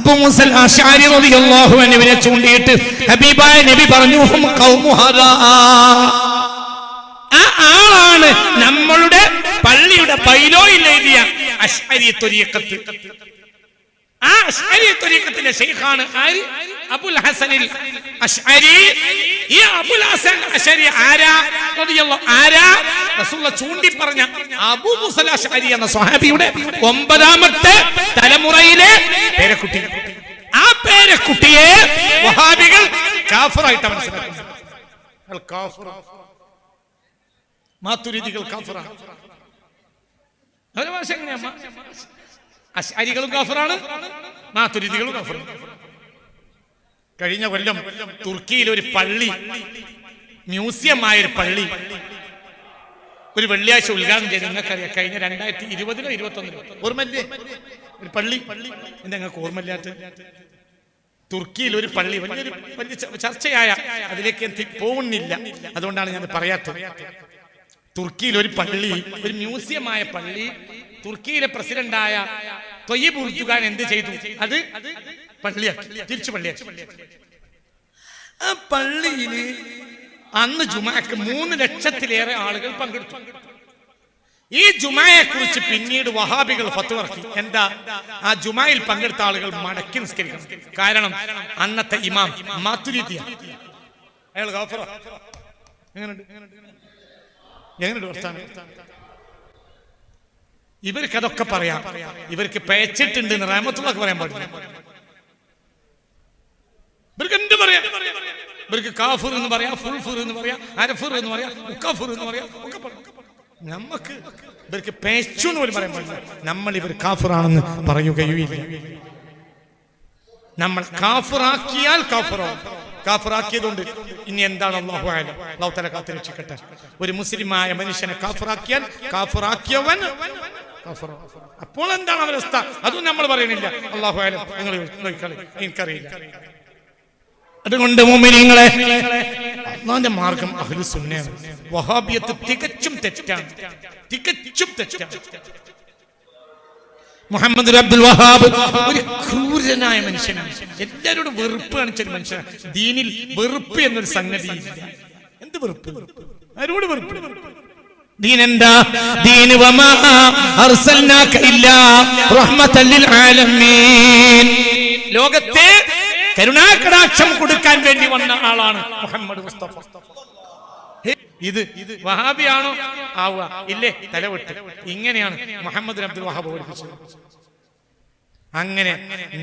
അബൂ മൂസ അശ്അരി റളിയല്ലാഹു അൻഹുവിനെ ചൂണ്ടിയിട്ട് ഹബീബായ നബി പറഞ്ഞു, ഹും ഖൗമു ഹദാ, ആ ആളാണ് നമ്മളുടെ പള്ളിയുടെ ബൈലോയിൽ എഴുതിയ അശ്അരി ത്വരീഖത്ത്. ആ അശ്അരി ത്വരീഖത്തിന്റെ ശൈഖാണ് ആര്? അബുൽ ഹസനിൽ അശ്അരി. ഈ അബുൽ ഹസൻ അശ്അരി ആരാ? ആരാ? റസൂലുള്ളാഹി ചൂണ്ടി പറഞ്ഞ അബൂ മൂസ അശ്അരി എന്ന സ്വഹാബിയുടെ 9ാമത്തെ തലമുറയിലെ പേരക്കുട്ടി. ആ പേരക്കുട്ടിയെ വഹാബികൾ കാഫിറായിട്ട് മനസ്സിലാക്കുന്നു. കാഫിർ, മാതുരിദികൾ കാഫിറാണ്. അവരുടെ ഭാഷ എങ്ങനെയാ? അശ്അരികളും കാഫിറാണ്, മാതുരിദികളും കാഫിറാണ്. കഴിഞ്ഞ കൊല്ലം തുർക്കിയിൽ ഒരു പള്ളി, മ്യൂസിയമായൊരു പള്ളി ഒരു വെള്ളിയാഴ്ച ഉദ്ഘാടനം ചെയ്ത്. നിങ്ങൾക്കറിയാം, കഴിഞ്ഞ 2020 2021 ഓർമ്മയില്ലേ? ഒരു പള്ളി. എന്താ നിങ്ങൾക്ക് ഓർമ്മയില്ലാത്ത? തുർക്കിയിൽ ഒരു പള്ളി, വലിയ ചർച്ചയായ, അതിലേക്ക് പോകുന്നില്ല, അതുകൊണ്ടാണ് ഞാൻ പറയാത്തത്. തുർക്കിയിൽ ഒരു പള്ളി, ഒരു മ്യൂസിയമായ പള്ളി, തുർക്കിയിലെ പ്രസിഡന്റായ തൊയ്യിബ് ഉർദുഗാൻ എന്ത് ചെയ്തു? അത് പള്ളിയാക്കി, തിരിച്ചു പള്ളിയാക്കി. ആ പള്ളിയില് അന്ന് ജുമാക്ക് 3 ലക്ഷത്തിലേറെ ആളുകൾ പങ്കെടുത്തു. ഈ ജുമായെ കുറിച്ച് പിന്നീട് വഹാബികൾ ഫത്വ ഇറക്കി. എന്താ? ആ ജുമായിൽ പങ്കെടുത്ത ആളുകൾ മടക്കി നിസ്കരിക്കണം. കാരണം അന്നത്തെ ഇമാം മാതുരിദിയ, അയാൾ ഗാഫറ. ഇവർക്ക് അതൊക്കെ പറയാം. ഇവർക്ക് പേച്ചിട്ടുണ്ട് എന്ന് റഹ്മത്തുള്ളാഹി പറയാൻ പാടില്ല. ഇവർക്ക് എന്ത് പറയാം? ഇവർക്ക് കാഫിർ എന്ന് പറയാം, ഫുൾഫുർ എന്ന് പറയാം, അരഫുർ എന്ന് പറയാം, മുക്കഫുർ എന്ന് പറയാം, ഒക്കെ പറയാം. നമുക്ക് ഇവർക്ക് പേച്ചു എന്ന് പോലും പറയാൻ പാടില്ല. നമ്മൾ ഇവർ കാഫിറാണെന്ന് പറയുകയുമില്ല. നമ്മൾ കാഫിറാക്കിയാൽ കാഫിറാവും. കാഫിറാക്കിയതുകൊണ്ട് ഇനി എന്താണ്? അല്ലാഹു അഅലം. അല്ലാഹു തആല കാത്ത് രക്ഷിക്കട്ടെ. ഒരു മുസ്ലിമായ മനുഷ്യനെ കാഫിറാക്കിയാൽ കാഫിറാക്കിയവൻ കാഫിറാവും. അപ്പോൾ എന്താണ് അവസ്ഥ? അതും നമ്മൾ പറയുന്നില്ല. അല്ലാഹു അഅലം. നിങ്ങൾ നോക്കിക്കളി, എനിക്കറിയില്ല. അതുകൊണ്ട് മുഅ്മിനീങ്ങളെ, അല്ലാഹുവിന്റെ മാർഗം അഹ്ലു സുന്നയാണ്. വഹാബിയത്ത് തികച്ചും തെറ്റാണ്, തികച്ചും തെറ്റാണ്. മുഹമ്മദ് അബ്ദുൽ വഹാബ് ഒരു ക്രൂരനായ മനുഷ്യനാണ്. എല്ലാവരോടും വെറുപ്പ് കാണിച്ച ഒരു മനുഷ്യനാണ്. ദീനിൽ വെറുപ്പ് എന്നൊരു സംഗതി ഇല്ല. എന്ത് വെറുപ്പ്? ആരോട് വെറുപ്പ്? ദീൻ എന്താ? ദീൻ വമാ അർസൽനാക ഇല്ലാ റഹ്മത്തൽ ലിൽ ആലമീൻ. ലോകത്തെ കരുണാകടാക്ഷം കൊടുക്കാൻ വേണ്ടി വന്ന ആളാണ് മുഹമ്മദ് മുസ്തഫ. ഇത് വഹാബിയാണോ? ആവുക ഇല്ലേ? തലവിട്ട്. ഇങ്ങനെയാണ് മുഹമ്മദ് അബ്ദുൽ വഹാബ് പഠിപ്പിച്ചത്. അങ്ങനെ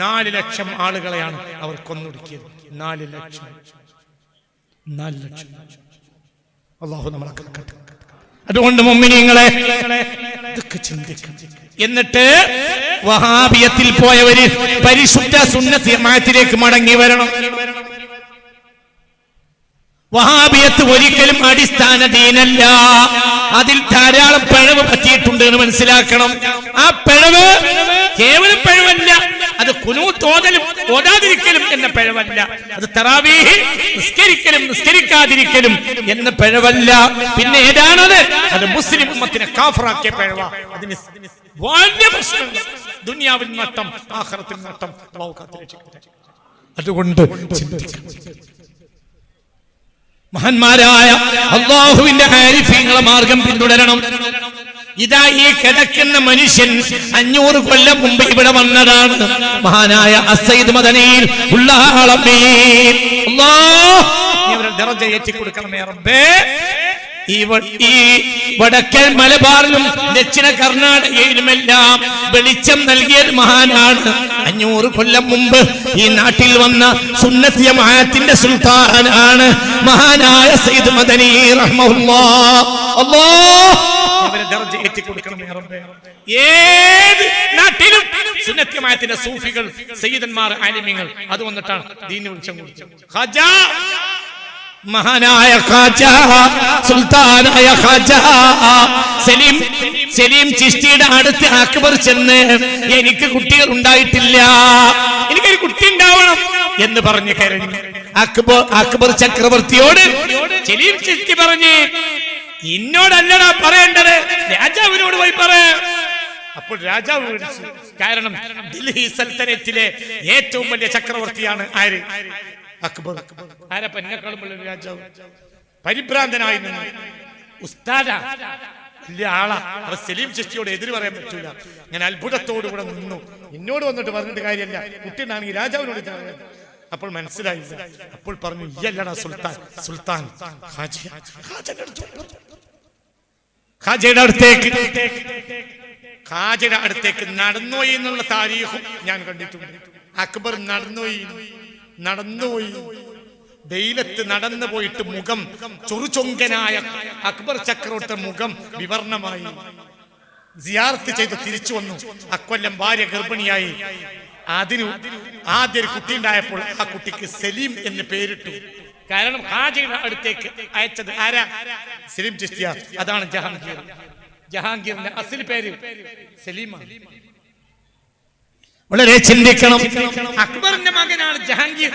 4 ലക്ഷം ആളുകളെയാണ് അവർ കൊന്നൊടുക്കിയത്. 4 ലക്ഷം. അല്ലാഹു നമ്മളെ കാക്കട്ടെ. അതുകൊണ്ട് മുഅ്മിനീങ്ങളെ, ഇതൊക്കെ ചിന്തിക്കണം. എന്നിട്ട് വഹാബിയത്തിൽ പോയവര് പരിശുദ്ധ സുന്നത്ത് ജമാഅത്തിലേക്ക് മടങ്ങി വരണം. വഹാബിയത്ത് ഒരിക്കലും അടിസ്ഥാന ദീനല്ല. അതിൽ ധാരാളം പിഴവ് പറ്റിയിട്ടുണ്ട് എന്ന് മനസ്സിലാക്കണം. ആ പിഴവ് കേവലം പിഴവല്ല, അത് ഖുനൂത്ത് ഓതലും ഓതാതിരിക്കലും എന്ന പിഴവല്ല. അത് തറാവീഹ് നിസ്കരിക്കലും നിസ്കരിക്കാതിരിക്കലും എന്ന പിഴവല്ല. പിന്നെ ഏതാണത്? അത് മുസ്ലിം ഉമ്മത്തിനെ കാഫിറാക്കിയ പിഴവ. അതിന് വലിയ പ്രശ്നം. ദുനിയാവിൽ നട്ടം, ആഖിറത്തിൽ നട്ടം. അതുകൊണ്ട് മഹാന്മാരായ അല്ലാഹുവിന്റെ ആരിഫീങ്ങളെ മാർഗം പിന്തുടരണം. ഇതാ ഈ കിടക്കുന്ന മനുഷ്യൻ 500 കൊല്ലം മുമ്പ് ഇവിടെ വന്നതാണ്. മഹാനായ അസ്സയ്യിദ് മദനിയിൽ ഉള്ള ആളമേ, അല്ലാഹ് ഇവരെ ദറജ ഏറ്റി കൊടുക്കണമേ റബ്ബേ. ഈ വടക്കൻ മലബാറിലും ദക്ഷിണ കർണാടകയിലുമെല്ലാം വെളിച്ചം നൽകിയ മഹാനാണ്. 500 കൊല്ലം മുമ്പ് ഈ നാട്ടിൽ വന്ന സുന്നത്ത് ജമാഅത്തിന്റെ സുൽത്താനാണ് മഹാനായ സയ്യിദ് മദനി റഹ്മഹുല്ലാഹ്. അല്ലാഹ് അവരെ ദർജ ഏറ്റി കൊടുക്കണമേ റബ്ബേ. ഏത് നാട്ടിലും സുന്നത്ത് ജമാഅത്തിന്റെ സൂഫികൾ, സയ്യിദന്മാർ, ആലിമീങ്ങൾ അത് വന്നിട്ടാണ് ദീനിനെ വെളിച്ചം കൊടുത്തത്. ഖാജാ, മഹാനായ ഖാജാ, സുൽത്താനായ ഖാജാ സലീം ചിശ്തിയുടെ അടുത്ത് അക്ബർ ചെന്ന്, എനിക്ക് കുട്ടികൾ ഉണ്ടായിട്ടില്ല, എനിക്കൊരു കുട്ടി ഉണ്ടാവണം എന്ന് പറഞ്ഞ് കരഞ്ഞു. അക്ബർ ചക്രവർത്തിയോട് സലീം ചിശ്തി പറഞ്ഞ്, ഇന്നോടല്ലടാ പറയേണ്ടത്, രാജാവിനോട് പോയി പറ. അപ്പോൾ രാജാവ് വിളിച്ചു. കാരണം ദില്ലി സൽത്തനത്തിലെ ഏറ്റവും വലിയ ചക്രവർത്തിയാണ് ആര്? അക്ബർ. ആരപ്പ എന്നെക്കാളും വലിയ രാജാവ്? പരിഭ്രാന്തനായി നിന്ന് ഉസ്താദ വലിയ ആളാ. അപ്പൊ സലീം ചിശ്തിയോട് എതിര് പറയാൻ പറ്റൂല. ഞാൻ അത്ഭുതത്തോടു കൂടെ നിന്നു. എന്നോട് വന്നിട്ട് പറഞ്ഞിട്ട് കാര്യമില്ല, കുട്ടിനാണെങ്കിൽ രാജാവിനോട് പറയാം. അപ്പോൾ മനസ്സിലായില്ല. അപ്പോൾ പറഞ്ഞു, ഇയല്ലടാ സുൽത്താൻ, സുൽത്താൻ ഖാജയുടെ അടുത്തേക്ക് നടന്നുപോയി എന്നുള്ള താരീഖും ഞാൻ കണ്ടിട്ടുണ്ട്. അക്ബർ നടന്നുപോയി വെയിലത്ത് നടന്നു പോയിട്ട് മുഖം ചൊറുചൊങ്കനായ അക്ബർ ചക്രവർത്തിയുടെ മുഖം വിവർണമായി. സിയാറത്ത് ചെയ്ത് തിരിച്ചു വന്നു. അക്കൊല്ലം ഭാര്യ ഗർഭിണിയായി. അതിന് ആദ്യ ഒരു കുട്ടി ഉണ്ടായപ്പോൾ ആ കുട്ടിക്ക് സലീം എന്ന് പേരിട്ടു. കാരണം ഖാജയുടെ അടുത്തേക്ക് അയച്ചത് ആരാ? സലീം ചിശ്തിയ. അതാണ് ജഹാംഗീർ. ജഹാംഗീറിന്റെ അസൽ പേര് സലീമാണ്. വളരെ ചിന്തിക്കണം. അക്ബറിന്റെ മകനാണ് ജഹാംഗീർ.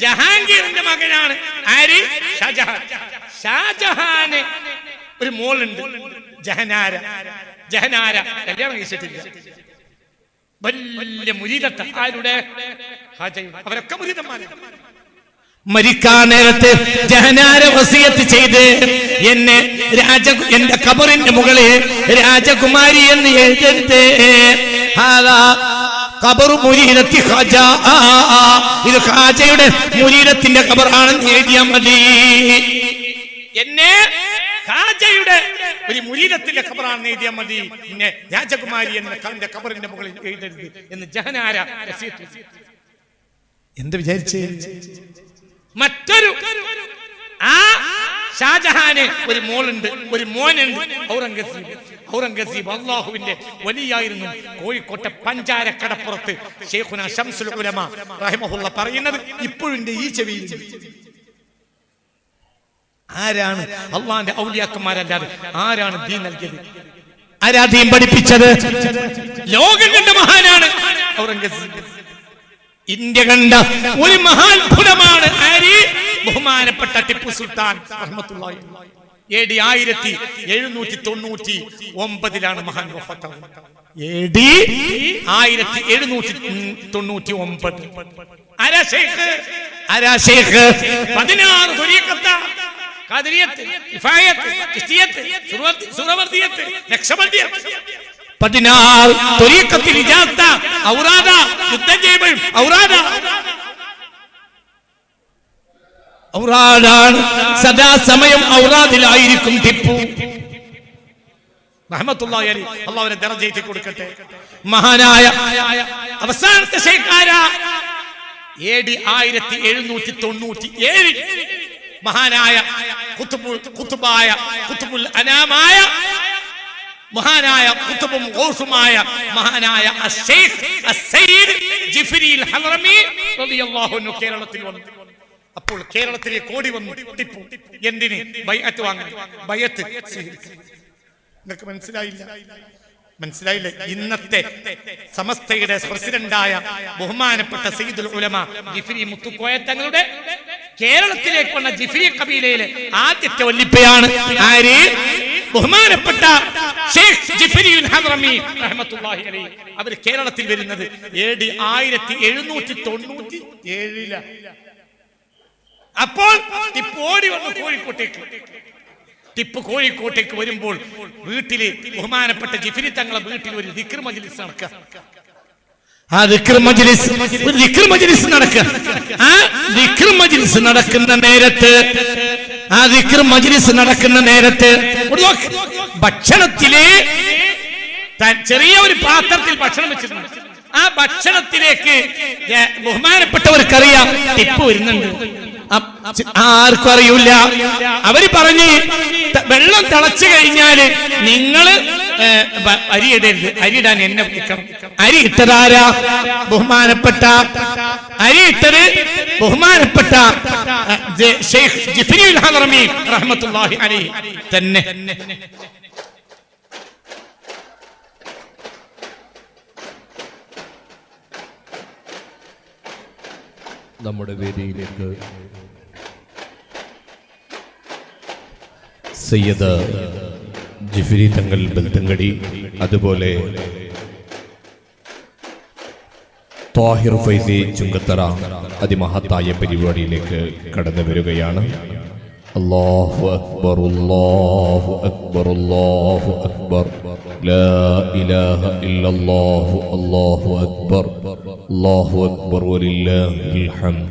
ജഹാംഗീറിന്റെ മകനാണ് ആര്? ഷാജഹാൻ. ഷാജഹാന് ഒരു മോളുണ്ട്, ജഹനാര. ജഹനാര കല്യാണം കഴിച്ചിട്ടില്ല. വലിയ മുരീദത്ത. ആരുടെ? അവരൊക്കെ മുരീദന്മാരാണ്. മരിക്കാൻ നേരത്തെ ജഹനാര വസിയത്ത് ചെയ്ത് എന്നെ എന്റെ ഖബറിന്റെ മുകളിൽ രാജകുമാരി എന്ന് എഴുതരുത്. ഇത് ഖാജയുടെ മുരീദത്തിന്റെ ഖബറാണെന്ന് എഴുതിയാൽ മതി. എന്നെ ഖാജയുടെ ഒരു മുരീദത്തിന്റെ ഖബറാണെന്ന് എഴുതിയാൽ മതി. പിന്നെ രാജകുമാരി എന്ന ഖബറിന്റെ മുകളിൽ എഴുതരുത് എന്ന് ജഹനാര വസിയത്ത്. എന്ത് വിചാരിച്ച്? മറ്റൊരു ആ ഷാജഹാന് ഒരു മോളുണ്ട്, ഒരു മോനുണ്ട്, ഔറംഗസീബ്. അള്ളാഹുവിന്റെ വലിയായിരുന്നു. കോഴിക്കോട്ടെ പഞ്ചാരക്കടപ്പുറത്ത് ശൈഖുന ശംസുൽ ഉലമ റഹിമഹുള്ള പറയുന്നത് ഇപ്പോഴും ഈ ചെവിയിൽ. ആരാണ് അള്ളാന്റെ ഔലിയാക്കന്മാരല്ലാതെ ആരാണ് ദീൻ നൽകിയത്? ആരാ ദീൻ പഠിപ്പിച്ചത്? ലോകം കണ്ട മഹാനാണ് ഔറംഗസീബ്. ഇന്ത്യ കണ്ട ഒരു മഹാത്ഭുതമാണ് ആര്? ബഹുമാനപ്പെട്ട ടിപ്പു സുൽത്താൻ റഹ്മത്തുള്ളാഹി. AD 1799 മഹാൻ വഫാത്താവുന്നത്. AD 1799. ആരാ ഷെയ്ഖ്? 16 ത്വരീഖത്ത, ഖാദിരിയത്ത്, ഇഫായത്ത്, ചിശ്തിയത്ത്, സുറവർദിയത്ത്, നഖ്ശബന്ദിയത്ത്. 16 ത്വരീഖത്തിൽ ഇജാസത്ത, ഔറാദ, യുദ്ധം ചെയ്യുമ്പോൾ ഔറാദ. ഔറാദാണ്. സദാസമയം ഔറാദിലായിരിക്കും ടിപ്പു റഹ്മത്തുള്ളാഹി അലൈഹി. അല്ലാഹു അവരെ ദറജ കൊടുക്കട്ടെ. മഹാനായ അവസാനത്തെ ശൈഖാര AD 1797 മഹാനായ ഖുതുബായ ഖുതുബുൽ അനാമായ മഹാനായ ഖുതുബും ഗൗസുമായ മഹാനായ അശ്ശൈഖ് അസ്സയ്യിദ് ജിഫ്രി അൽ ഹദ്റമി റളിയല്ലാഹു അൻഹു കേരളത്തിൽ വന്നു. അപ്പോൾ കേരളത്തിലേക്ക് ഓടി വന്നു ടിപ്പു. എന്തിന്? ബൈഅത്ത് വാങ്ങാൻ. ബൈഅത്ത് നിങ്ങൾക്ക് മനസ്സിലായില്ല? ഇന്നത്തെ സമസ്തയുടെ പ്രസിഡന്റായ ബഹുമാനപ്പെട്ട സയ്യിദുൽ ഉലമ ജിഫ്രി മുത്തുക്കോയ തങ്ങളുടെ കേരളത്തിലേക്ക് വന്ന ജിഫ്രി കബീലയിലെ ആദ്യത്തെ വല്ലിപ്പയാണ് ആര്? ബഹുമാനപ്പെട്ട ഷെയ്ഖ് ജിഫ്രി അൽ ഹദ്റമി റഹ്മത്തുള്ളാഹി അലൈഹി. അവർ കേരളത്തിൽ വരുന്നത് AD 1797. അപ്പോൾ ടിപ്പു ഓടി വന്നു കോഴിക്കോട്ടേക്ക്. ടിപ്പു കോഴിക്കോട്ടേക്ക് വരുമ്പോൾ വീട്ടില് ബഹുമാനപ്പെട്ട ജിഫ്രി തങ്ങളെ വീട്ടിൽ ഒരു ദിക്ർ മജ്ലിസ് നടക്കുക. ആ ദിക്ർ മജ്ലിസ് നടക്കുന്ന നേരത്ത് ഭക്ഷണത്തില് ചെറിയ ഒരു പാത്രത്തിൽ ഭക്ഷണം വെച്ചിട്ടുണ്ട്. ആ ഭക്ഷണത്തിലേക്ക് ബഹുമാനപ്പെട്ടവർക്കറിയാം ടിപ്പു വരുന്നുണ്ട്. ആർക്കും അറിയില്ല. അവര് പറഞ്ഞ് വെള്ളം തിളച്ചു കഴിഞ്ഞാല് നിങ്ങള് അരിയിടരുത്, അരിയിടാൻ എന്നെ വിളിക്കണം. അരി ഇട്ടതാരാ? ബഹുമാനപ്പെട്ട ഷെയ്ഖ് ജിഫ്രി അൽ ഹദ്റമി റഹ്മത്തുള്ളാഹി അലൈഹി തന്നെ. നമ്മുടെ വേദിയിലേക്ക് സയ്യിദ് ജിഫ്രി തങ്ങൾ ബൽതങ്കടി, അതുപോലെ ത്വാഹിർ ഫൈസി ചുങ്കത്തറ അതിമഹത്തായ പരിപാടിയിലേക്ക് കടന്നു വരികയാണ്. അല്ലാഹു അക്ബർ, അല്ലാഹു അക്ബർ, അല്ലാഹു അക്ബർ, ലാ ഇലാഹ ഇല്ലല്ലാഹു, അല്ലാഹു അക്ബർ, അല്ലാഹു അക്ബർ, വലില്ലാഹിൽ ഹംദ്.